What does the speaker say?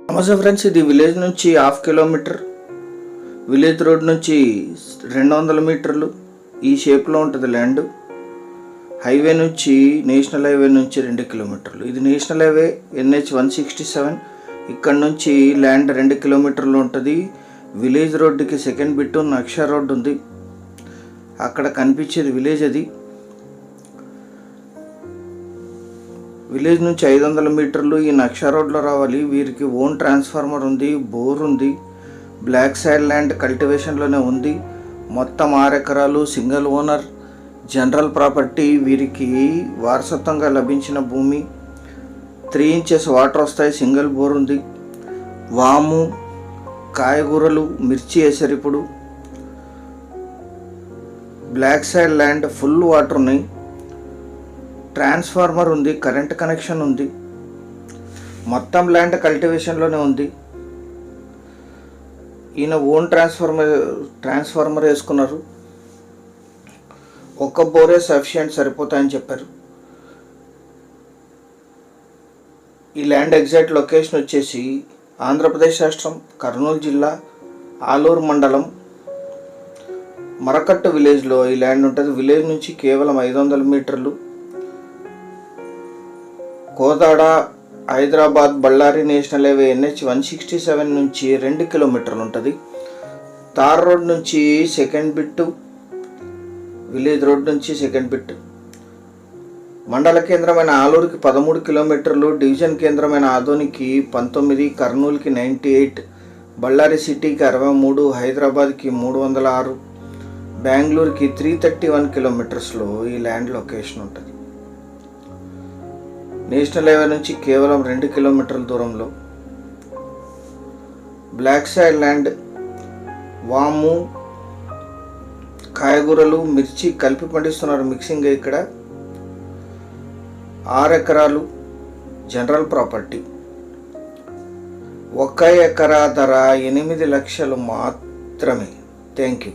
నమస్తే ఫ్రెండ్స్, ఇది విలేజ్ నుంచి 1/2 కిలోమీటర్, విలేజ్ రోడ్ నుంచి 200 మీటర్లు ఈ షేప్లో ఉంటుంది ల్యాండ్. హైవే నుంచి, నేషనల్ హైవే నుంచి 2 కిలోమీటర్లు. ఇది నేషనల్ హైవే NH 167. ఇక్కడ నుంచి ల్యాండ్ 2 కిలోమీటర్లు ఉంటుంది. విలేజ్ రోడ్డుకి సెకండ్ బిట్టు నక్ష రోడ్డు ఉంది. అక్కడ కనిపించేది విలేజ్. అది విలేజ్ నుంచి 500 మీటర్లు ఈ నక్ష రోడ్లో రావాలి. వీరికి ఓన్ ట్రాన్స్ఫార్మర్ ఉంది, బోర్ ఉంది, బ్లాక్ సాయిల్ ల్యాండ్ కల్టివేషన్లోనే ఉంది. మొత్తం 6 ఎకరాలు, సింగిల్ ఓనర్, జనరల్ ప్రాపర్టీ. వీరికి వారసత్వంగా లభించిన భూమి. 3 ఇంచెస్ వాటర్ వస్తాయి. సింగిల్ బోర్ ఉంది. వాము, కాయగూరలు, మిర్చి వేసారు. ఇప్పుడు black soil land, full water ఉన్నాయి. ట్రాన్స్ఫార్మర్ ఉంది, కరెంట్ కనెక్షన్ ఉంది. మొత్తం ల్యాండ్ కల్టివేషన్లోనే ఉంది. ఈయన ఓన్ ట్రాన్స్ఫార్మర్ వేసుకున్నారు. ఒక్క బోరే సఫిషియంట్, సరిపోతాయని చెప్పారు. ఈ ల్యాండ్ ఎగ్జాక్ట్ లొకేషన్ వచ్చేసి ఆంధ్రప్రదేశ్ రాష్ట్రం, కర్నూలు జిల్లా, ఆలూరు మండలం, మరకట్టు విలేజ్లో ఈ ల్యాండ్ ఉంటుంది. విలేజ్ నుంచి కేవలం 500 మీటర్లు. Kodad, Hyderabad, Ballari national highway NH 167 నుంచి 2 కిలోమీటర్లు ఉంటుంది. తార్ రోడ్ నుంచి సెకండ్ బిట్టు, విలేజ్ రోడ్ నుంచి సెకండ్ బిట్. మండల కేంద్రమైన ఆలూరుకి 13 కిలోమీటర్లు, డివిజన్ కేంద్రమైన ఆదోనికి 19, కర్నూలుకి 98, బళ్ళారి సిటీకి 63, హైదరాబాద్కి 306, బెంగళూరుకి 331 కిలోమీటర్స్లో ఈ ల్యాండ్ లొకేషన్ ఉంటుంది. నేషనల్ హైవే నుంచి కేవలం 2 కిలోమీటర్ల దూరంలో. బ్లాక్ సాయిల్ ల్యాండ్, వాము, కాయగూరలు, మిర్చి కలిపి పండిస్తున్నారు మిక్సింగ్. ఇక్కడ 6 ఎకరాలు, జనరల్ ప్రాపర్టీ. 1 ఎకరా ధర 8 లక్షలు మాత్రమే. Thank you.